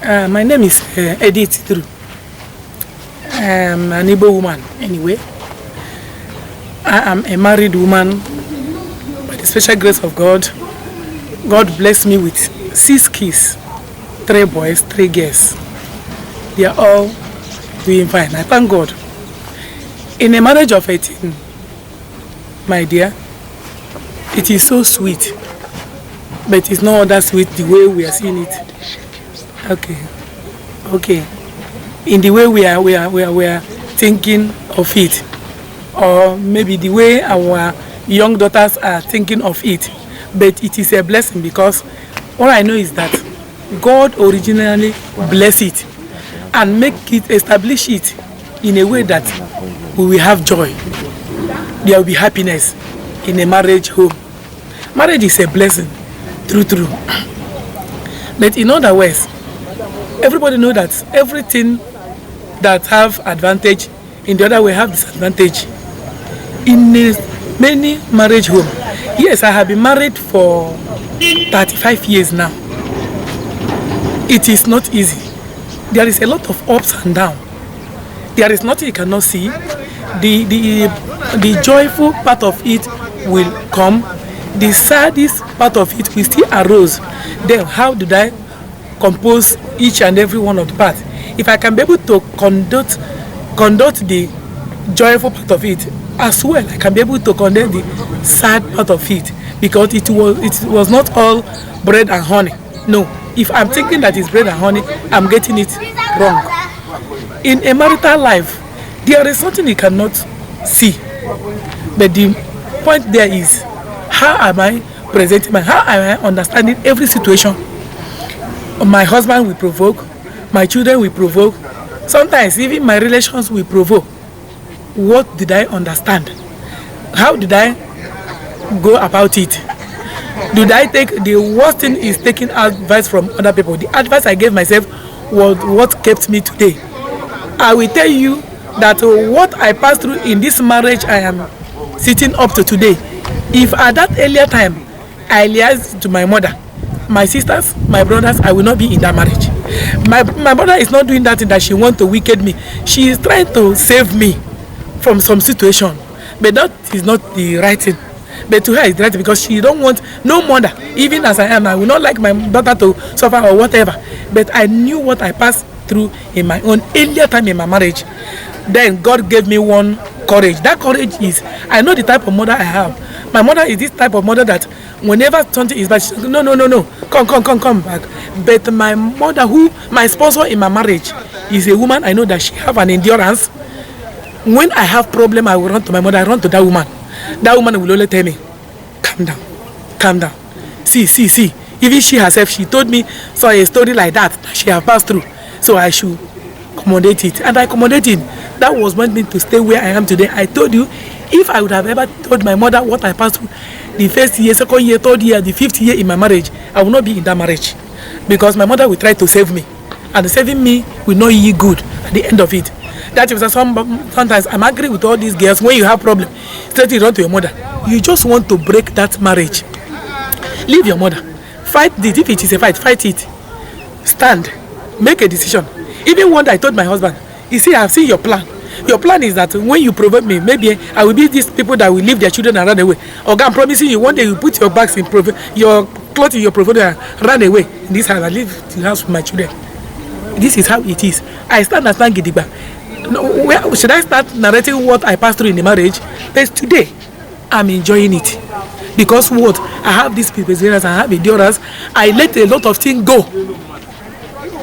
My name is Edith Duru. I'm an Igbo woman anyway. I am a married woman. By the special grace of God, God blessed me with 6 kids, 3 boys, 3 girls. They are all doing fine. I thank God. In a marriage of 18, my dear, it is so sweet, but it's not that sweet the way we are seeing it. Okay. In the way we are thinking of it, or maybe the way our young daughters are thinking of it, but it is a blessing because all I know is that God originally bless it and establish it in a way that we will have joy. There will be happiness in a marriage home. Marriage is a blessing, true. But in other words, everybody knows that everything that have advantage, in the other way have disadvantage. In many marriage home, yes, I have been married for 35 years now. It is not easy. There is a lot of ups and downs. There is nothing you cannot see. The joyful part of it will come. The saddest part of it will still arise. Then how did I compose each and every one of the parts? If I can be able to conduct the joyful part of it, as well I can be able to conduct the sad part of it, because it was not all bread and honey. No, if I'm thinking that it's bread and honey, I'm getting it wrong. In a marital life, there is something you cannot see, but the point there is, how am I presenting how am I understanding every situation? My husband will provoke, my children will provoke, sometimes even my relations will provoke. What did I understand? How did I go about it? Did I take the worst thing is taking advice from other people? The advice I gave myself was what kept me today. I will tell you that what I passed through in this marriage I am sitting up to today. If at that earlier time I liaised to my mother, my sisters, my brothers, I will not be in that marriage. My mother is not doing that thing that she wants to wicked me. She is trying to save me from some situation, but that is not the right thing. But to her it's right because she don't want no mother. Even as I am, I will not like my daughter to suffer or whatever. But I knew what I passed through in my own earlier time in my marriage. Then God gave me one courage. That courage is, I know the type of mother I have. My mother is this type of mother that whenever something is bad, she says, no, come back. But my mother, my sponsor in my marriage, is a woman. I know that she have an endurance. When I have problem, I will run to my mother. I run to that woman. That woman will only tell me, calm down. See. Even she herself, she told me a story like that she have passed through. So I should accommodate it. And I accommodated. That was one thing to stay where I am today. I told you, if I would have ever told my mother what I passed through, the first year, second year, third year, the 5th year in my marriage, I will not be in that marriage. Because my mother will try to save me. And saving me will not yield good at the end of it. That is sometimes I'm angry with all these girls. When you have problem, straight you run to your mother. You just want to break that marriage. Leave your mother. Fight it. If it is a fight it. Stand. Make a decision. Even one day I told my husband, you see, I have seen your plan. Your plan is that when you provoke me, maybe I will be these people that will leave their children and run away. Or I'm promising you, one day you put your bags in your clothes in your provider and run away. In this house, I leave the house with my children. This is how it is. I stand and stand gidigba. Where should I start narrating what I passed through in the marriage? But today, I'm enjoying it. Because what? I have this perseverance, I have endurance. I let a lot of things go.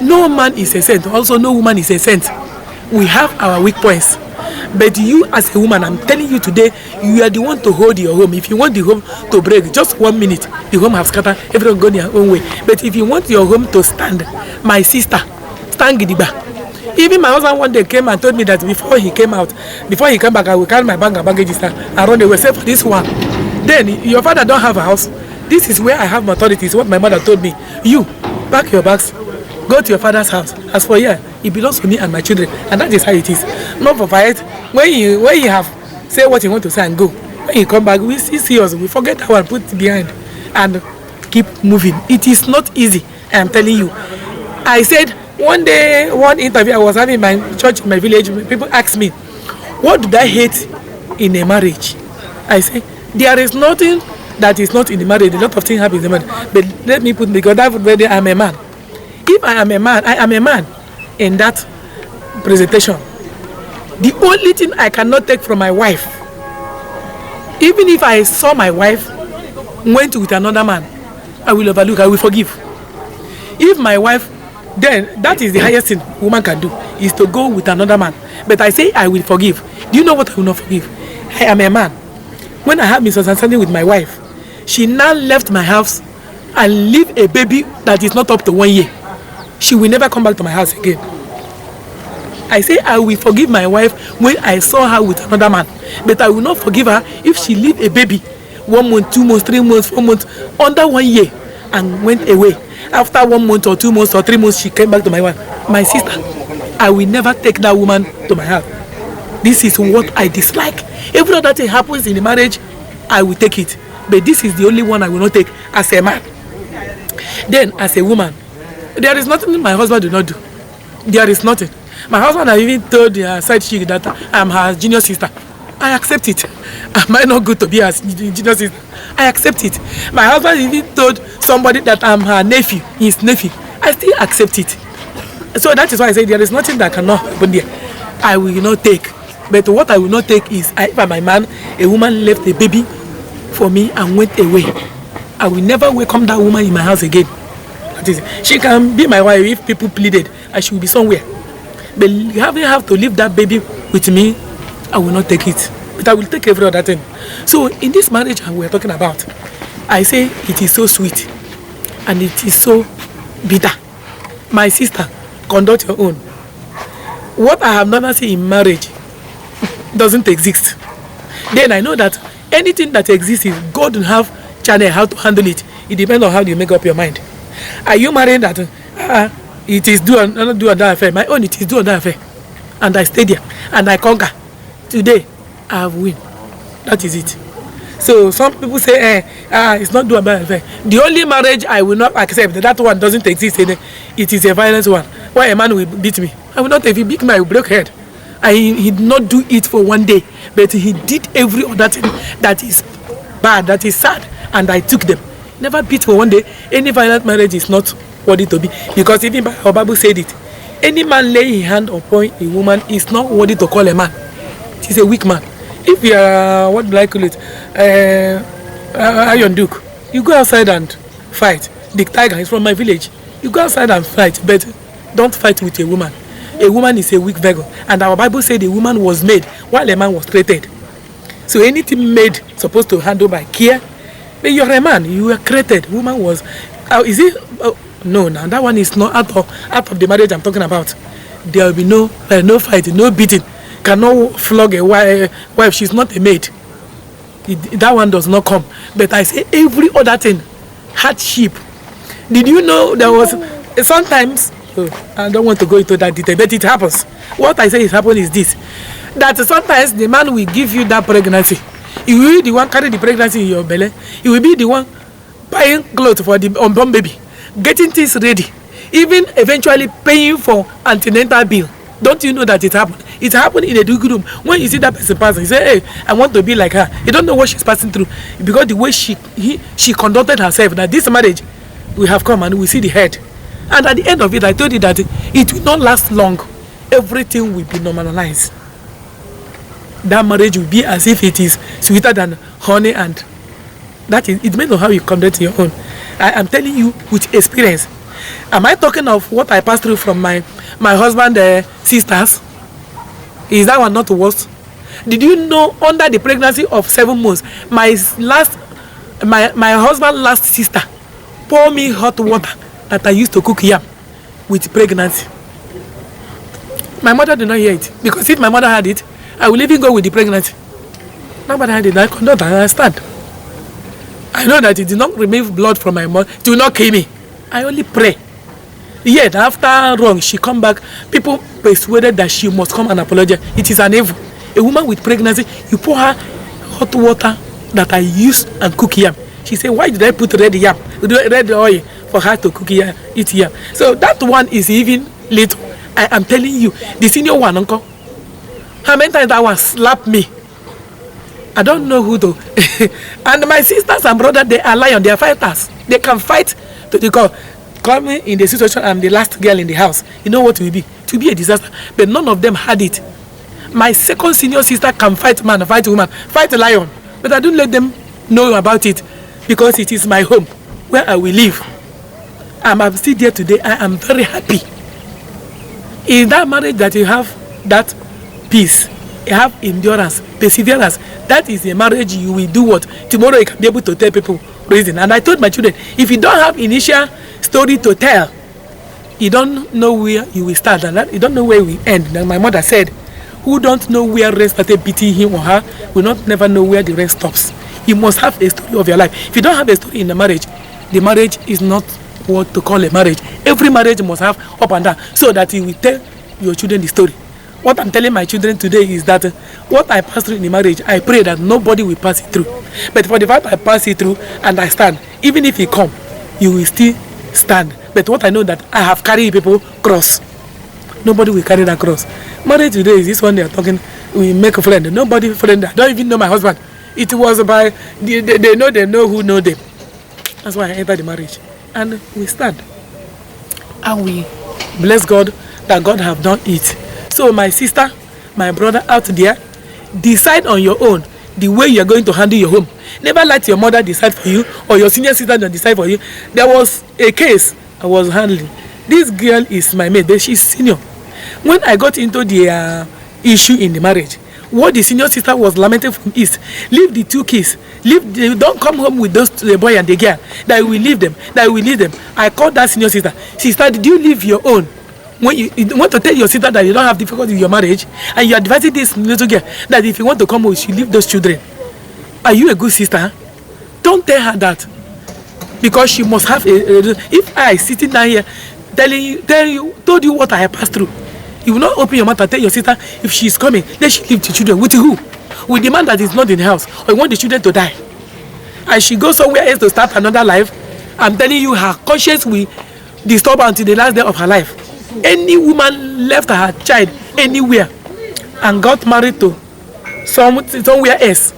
No man is a saint. Also, no woman is a saint. We have our weak points. But you as a woman, I'm telling you today, you are the one to hold your home. If you want the home to break, just 1 minute, the home has scattered, everyone go their own way. But if you want your home to stand, my sister, stand gidigba. Even my husband one day came and told me that before he came back, I will carry my bag and baggages and run away, except for this one. Then, your father don't have a house. This is where I have my authority, is what my mother told me. You, pack your bags, go to your father's house. As for here, it belongs to me and my children. And that is how it is. Not for fight. When you have, say what you want to say and go. When you come back, we see us, we forget that one, put it behind. And keep moving. It is not easy, I am telling you. I said, One day, one interview I was having in my church in my village, people asked me, what do I hate in a marriage? I say, there is nothing that is not in the marriage. A lot of things happen in the marriage. But let me put, because that way I am a man. If I am a man, I am a man in that presentation. The only thing I cannot take from my wife, even if I saw my wife went with another man, I will overlook, I will forgive. If my wife, then that is the highest thing woman can do, is to go with another man. But I say I will forgive. Do you know what I will not forgive? I am a man. When I have misunderstanding with my wife, she now left my house and leave a baby that is not up to 1 year. She will never come back to my house again. I say I will forgive my wife when I saw her with another man. But I will not forgive her if she leave a baby 1 month, 2 months, 3 months, 4 months, under 1 year and went away. After 1 month or 2 months or 3 months, she came back to my wife. My sister, I will never take that woman to my house. This is what I dislike. Every other thing happens in the marriage, I will take it. But this is the only one I will not take as a man. Then, as a woman, there is nothing my husband do not do. There is nothing. My husband has even told the side chick that I am her junior sister. I accept it. Am I not good to be her junior sister? I accept it. My husband even told somebody that I'm her nephew, his nephew. I still accept it. So that is why I say there is nothing that cannot happen there. I will not take. But what I will not take is, if I'm my man, a woman left a baby for me and went away. I will never welcome that woman in my house again. That is it. She can be my wife if people pleaded. I should be somewhere. But having have to leave that baby with me, I will not take it. But I will take every other thing. So in this marriage we are talking about, I say it is so sweet and it is so bitter. My sister, conduct your own. What I have never seen in marriage doesn't exist. Then I know that anything that exists is God will have channel how to handle it. It depends on how you make up your mind. Are you marrying that it is do and not do another affair? My own, it is do another affair. And I stay there and I conquer. Today I have win. That is it. So some people say it's not do another affair. The only marriage I will not accept, that one doesn't exist. It is a violent one. Why a man will beat me? I will not. If he beat me, I will break head. He did not do it for 1 day, but he did every other thing that is bad, that is sad, and I took them. Never beat for 1 day. Any violent marriage is not worthy to be, because even our Bible said it. Any man laying his hand upon a woman is not worthy to call a man. He's a weak man. If you are, what do I call it, Iron Duke, you go outside and fight. The tiger is from my village. You go outside and fight, but don't fight with a woman. A woman is a weak vessel, and our Bible said a woman was made while a man was created. So anything made supposed to handle by care. But you're a man, you were created. Woman was, is it? No, now that one is not out of the marriage I'm talking about. There will be no fight, no beating. Cannot flog a wife. She's not a maid. That one does not come. But I say every other thing, hardship. Did you know there was sometimes? I don't want to go into that detail, but it happens. What I say is happen is this: that sometimes the man will give you that pregnancy. He will be the one carry the pregnancy in your belly. He will be the one buying clothes for the unborn baby, getting things ready, even eventually paying for antenatal bill. Don't you know that it happened? It happened in a big room. When you see that person passing, you say, hey, I want to be like her. You don't know what she's passing through, because the way she conducted herself. That this marriage will have come and we see the head. And at the end of it, I told you that it will not last long. Everything will be normalized. That marriage will be as if it is sweeter than honey, and that is, it depends on how you conduct your own. I am telling you with experience. Am I talking of what I passed through from my husband's sisters? Is that one not worse? Did you know under the pregnancy of 7 months, my husband's last sister poured me hot water that I used to cook yam with pregnancy? My mother did not hear it, because if my mother had it, I will even go with the pregnancy. Nobody had it. I could not understand. I know that it did not remove blood from my mouth. It will not kill me. I only pray. Yet after wrong, she come back. People persuaded that she must come and apologize. It is an evil. A woman with pregnancy, you pour her hot water that I used and cook yam. She said, why did I put red yam, red oil for her to cook here, eat here. So that one is even little. I am telling you, the senior one, uncle. How many times that one slapped me? I don't know who to. And my sisters and brothers, they are lions, they are fighters. They can fight to the call. Call me in the situation, I'm the last girl in the house. You know what it will be? To be a disaster. But none of them had it. My second senior sister can fight man, fight woman, fight a lion. But I don't let them know about it because it is my home where I will live. I'm still there today. I am very happy. In that marriage that you have that peace, you have endurance, perseverance. That is a marriage you will do what? Tomorrow you can be able to tell people reason. And I told my children, if you don't have initial story to tell, you don't know where you will start and you don't know where you will end. And my mother said, who don't know where rain started beating him or her will not never know where the rain stops. You must have a story of your life. If you don't have a story in the marriage is not what to call a marriage. Every marriage must have up and down so that you will tell your children the story. What I'm telling my children today is that what I pass through in the marriage, I pray that nobody will pass it through. But for the fact I pass it through and I stand, even if you come, you will still stand. But what I know that I have carried people cross. Nobody will carry that cross. Marriage today is this one they are talking, we make a friend. Nobody friend. I don't even know my husband. It was by, they know who know them. That's why I entered the marriage. And we stand. And we bless God that God have done it. So my sister, my brother out there, decide on your own the way you are going to handle your home. Never let your mother decide for you or your senior sister decide for you. There was a case I was handling. This girl is my mate, but she's senior. When I got into the issue in the marriage, what the senior sister was lamenting from is, leave the two kids, don't come home with those the boy and the girl. That we leave them. I called that senior sister. Sister, did you leave your own? When you want to tell your sister that you don't have difficulty in your marriage, and you are advising this little girl that if you want to come home, she leave those children. Are you a good sister? Don't tell her that, because she must have a if I sitting down here told you what I have passed through, you will not open your mouth and tell your sister if she is coming, let she leave the children. With who? With the man that is not in the house, or you want the children to die, and she goes somewhere else to start another life. I'm telling you, her conscience will disturb her until the last day of her life. Any woman left her child anywhere and got married to somewhere else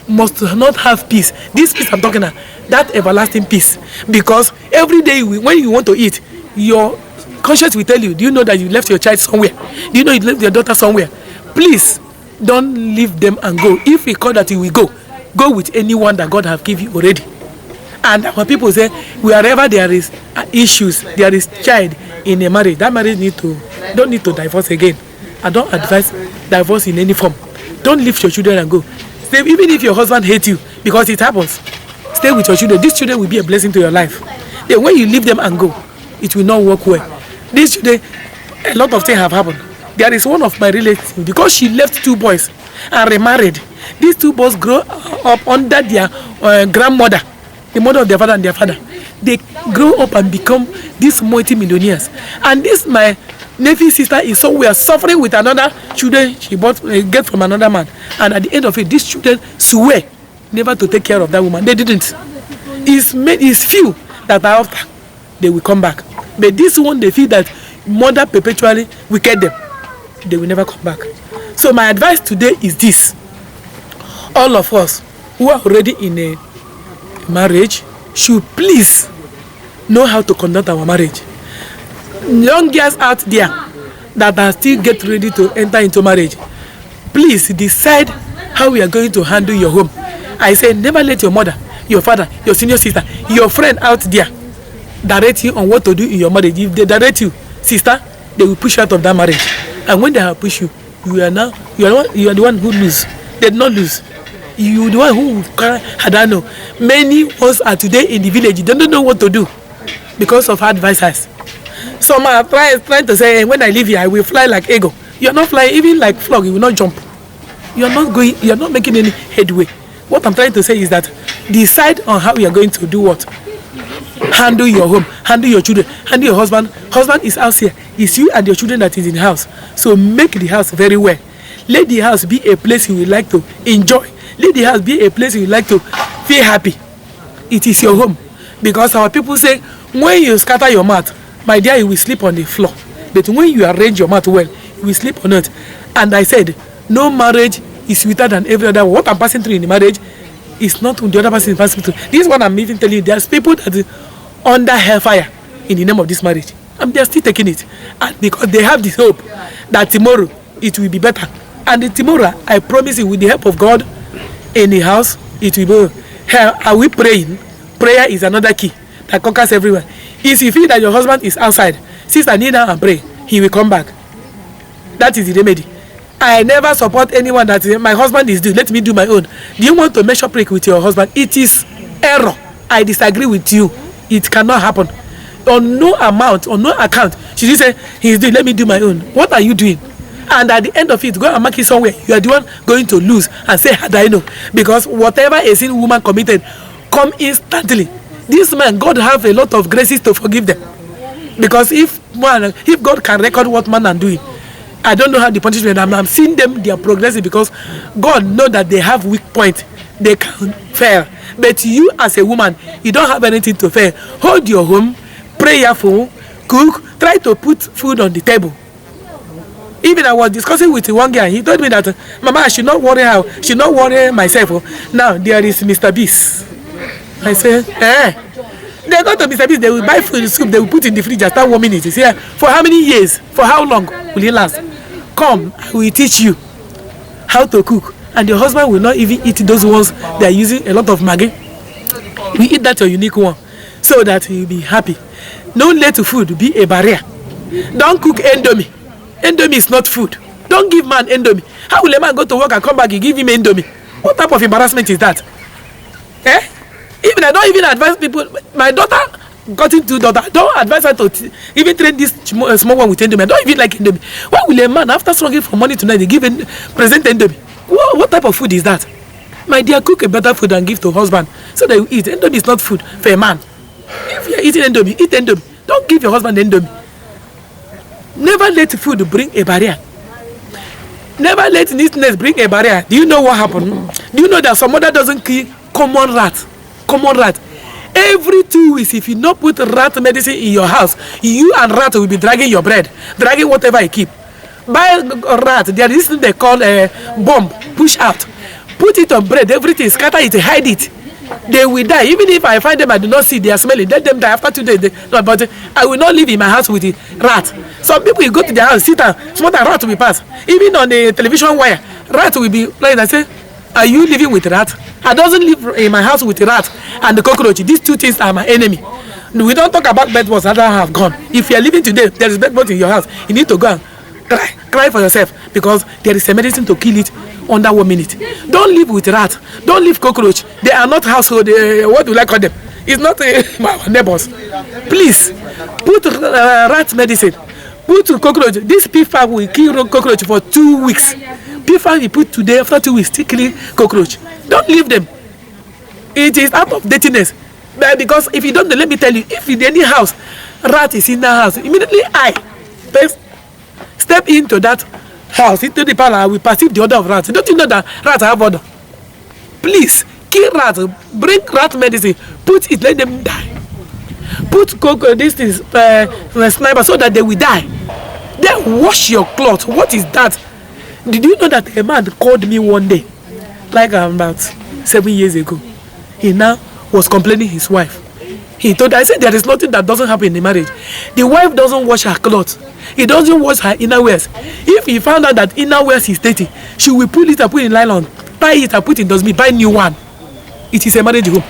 must not have peace. This peace I'm talking about, that everlasting peace. Because every day when you want to eat, your conscience will tell you, do you know that you left your child somewhere? Do you know you left your daughter somewhere? Please don't leave them and go. If we call that you will go with anyone that God have given you already. And when people say, wherever there is issues, there is child in a marriage, that marriage don't need to divorce again. I don't advise divorce in any form. Don't leave your children and go. Stay, even if your husband hates you, because it happens, stay with your children. These children will be a blessing to your life. Then when you leave them and go, it will not work well. These children, a lot of things have happened. There is one of my relatives, because she left two boys and remarried. These two boys grow up under their grandmother, the mother of their father and their father. They grow up and become these multi-millionaires. And this, my nephew's sister, is somewhere suffering with another children she get from another man. And at the end of it, these children swear never to take care of that woman. They didn't. It's few that are after they will come back. But this one, they feel that mother perpetually wicked them. They will never come back. So my advice today is this. All of us who are already in a marriage should please know how to conduct our marriage. Young girls out there that are still get ready to enter into marriage, please decide how we are going to handle your home. I say never let your mother, your father, your senior sister, your friend out there direct you on what to do in your marriage. If they direct you, sister, they will push you out of that marriage. And when they have pushed you, you are the one who lose. They did not lose. You are the one who I don't know. Many ones are today in the village. They don't know what to do because of advisors. Some are trying to say, when I leave here, I will fly like eagle. You are not flying, even like frog. You will not jump. You are not going. You are not making any headway. What I'm trying to say is that decide on how you are going to do what. Handle your home, handle your children, handle your husband. Husband is out here. It's you and your children that is in the house. So make the house very well. Let the house be a place you would like to enjoy. Let the house be a place you would like to feel happy. It is your home. Because our people say, When you scatter your mat, my dear, you will sleep on the floor. But when you arrange your mat well, you will sleep on it. And I said, no marriage is sweeter than every other. What I'm passing through in the marriage is not the other person is passing through. This is what I'm even telling you. There's people that are under hellfire in the name of this marriage. And they're still taking it. And because they have this hope that tomorrow it will be better. And tomorrow, I promise you, with the help of God in the house, it will be. Are we praying? Prayer is another key that conquers everywhere. If you feel that your husband is outside, sister, kneel down and pray. He will come back. That is the remedy. I never support anyone that my husband is doing. Let me do my own. Do you want to measure break with your husband? It is error. I disagree with you. It cannot happen. On no amount, on no account, should you say, he's doing, let me do my own. What are you doing? And at the end of it, go and mark it somewhere. You are the one going to lose and say, how do I know? Because whatever a sin woman committed, come instantly. This man, God have a lot of graces to forgive them. Because if God can record what man are doing, I don't know how the punishment. I'm seeing them, they are progressing because God know that they have weak point. They can fail. But you as a woman, you don't have anything to fail. Hold your home, prayerful, cook, try to put food on the table. Even I was discussing with one guy, he told me that, Mama, I should not worry myself. Now there is Mr. Beast. I said, they go to Mr. Beast, they will buy food, soup, they will put in the fridge and start warming it. It's here. For how many years? For how long will it last? Come, I will teach you how to cook. And your husband will not even eat those ones that are using a lot of Maggi. We eat that your unique one so that he'll be happy. Don't let food be a barrier. Don't cook Indomie. Indomie is not food. Don't give man Indomie. How will a man go to work and come back and give him Indomie? What type of embarrassment is that? Even I don't even advise people. My daughter got into daughter. Don't advise her to even train this small one with Indomie. I don't even like Indomie. Why will a man, after struggling for money tonight, they give present Indomie? What type of food is that? My dear, cook a better food and give to husband so that you eat. Indomie is not food for a man. If you are eating Indomie, eat Indomie. Don't give your husband Indomie. Never let food bring a barrier. Never let neatness bring a barrier. Do you know what happened? Do you know that some mother doesn't kill common rat? Common rat. Every 2 weeks, if you not put rat medicine in your house, you and rat will be dragging your bread, dragging whatever you keep. Buy rat. There is this thing they call a bomb. Push out. Put it on bread. Everything. Scatter it. Hide it. They will die. Even if I find them, I do not see they are smelling. Let them die after 2 days. But I will not live in my house with the rat. Some people will go to their house, sit down, small rat will be passed. Even on the television wire, rat will be playing. I say, are you living with rat? I doesn't live in my house with the rat and the cockroach. These two things are my enemy. We don't talk about bedbugs that have gone. If you are living today, there is bedbugs in your house. You need to go and cry for yourself because there is a medicine to kill it under 1 minute. Don't live with rat. Don't live cockroach. They are not household. What do I call them? It's not my neighbors. Please put rat medicine. Put cockroach. This PFAP will kill cockroach for 2 weeks. PFAP you put today, after 2 weeks, still killing cockroach. Don't leave them. It is out of dirtiness. Because if you don't, let me tell you, if in any house, rat is in that house, immediately I step into that house, into the parlor, I will perceive the odor of rats. Don't you know that rats have odor? Please, kill rats, bring rat medicine, put it, let them die. Put this is sniper so that they will die. Then wash your clothes. What is that? Did you know that a man called me one day, like about 7 years ago? He now was complaining his wife. He told her, I said there is nothing that doesn't happen in the marriage. The wife doesn't wash her clothes. He doesn't wash her inner wears. If he found out that inner wears is dirty, she will pull it and put it in nylon, tie it and put it in dustbin, buy new one. It is a marriage home.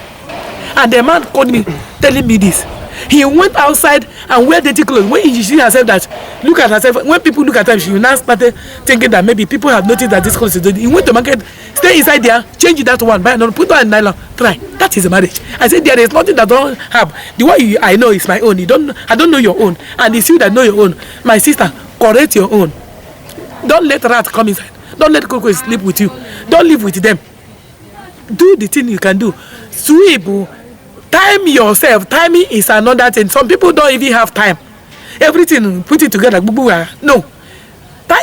And the man called me, telling me this. He went outside and wear dirty clothes. When she see herself that, look at herself, when people look at her, she will now start thinking that maybe people have noticed that this clothes is dirty. He went to market, stay inside there, change that one, buy another, put on in nylon, try. That is a marriage. I said there is nothing that don't have. The one I know is my own. I don't know your own. And it's you that know your own. My sister, correct your own. Don't let rats come inside. Don't let cockroaches sleep with you. Don't live with them. Do the thing you can do. Sweep. Time yourself. Timing is another thing. Some people don't even have time. Everything, put it together. No.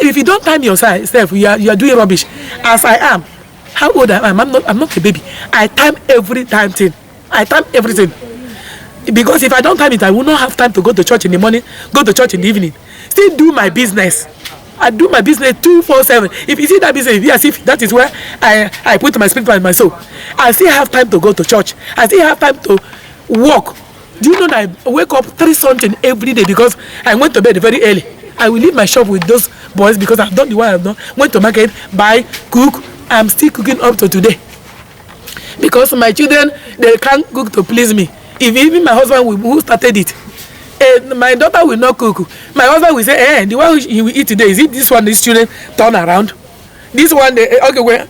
If you don't time yourself, you are doing rubbish. As I am, how old I am, I'm not a baby. I time every time thing. I time everything. Because if I don't time it, I will not have time to go to church in the morning, go to church in the evening. Still do my business. I do my business 247. If you see that business, if you as if that is where I put my spirit and my soul. I still have time to go to church. I still have time to walk. Do you know that I wake up 3 something every day because I went to bed very early? I will leave my shop with those boys because I've done the one I've done. Went to market, buy, cook. I'm still cooking up to today. Because my children, they can't cook to please me. If even my husband who started it, my daughter will not cook. My husband will say, the one he will eat today, is it this one these children turn around? This one, okay, well,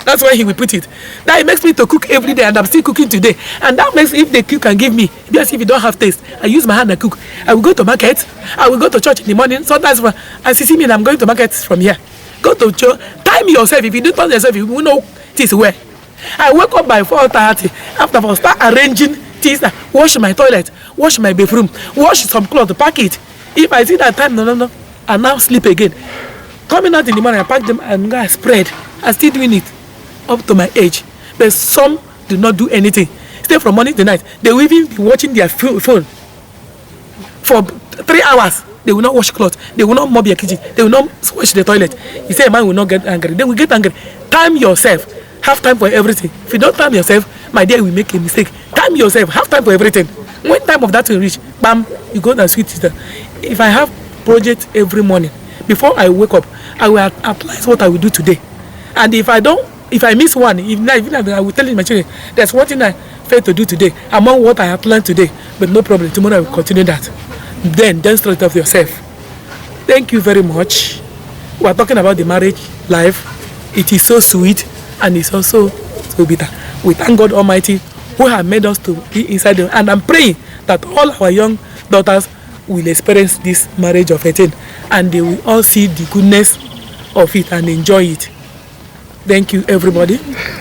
that's where he will put it. That makes me to cook every day, and I'm still cooking today. And that makes, if the cook can give me, because if you don't have taste, I use my hand and cook. I will go to market, I will go to church in the morning. Sometimes, as you see me, I'm going to market from here. Go to church, time yourself. If you don't time yourself, you will know this where. I wake up by 4:30. After I start arranging things, wash my toilet, wash my bathroom, wash some clothes, pack it. If I see that time, no, I now sleep again. Coming out in the morning, I pack them and I spread. I'm still doing it up to my age. But some do not do anything. Stay from morning to night. They will even be watching their phone for 3 hours. They will not wash clothes. They will not mop their kitchen. They will not wash the toilet. You say a man will not get angry. They will get angry. Time yourself. Have time for everything. If you don't time yourself, my dear, will make a mistake. Time yourself. Have time for everything. When time of that will reach, bam, you go and switch it. If I have project every morning, before I wake up, I will apply what I will do today. And if I miss one, even I will tell my children, there's one thing I failed to do today among what I have learned today. But no problem. Tomorrow I will continue that. Then straight up yourself. Thank you very much. We are talking about the marriage life. It is so sweet and it's also so bitter. We thank God Almighty who have made us to be inside them. And I'm praying that all our young daughters will experience this marriage of 18 and they will all see the goodness of it and enjoy it. Thank you, everybody.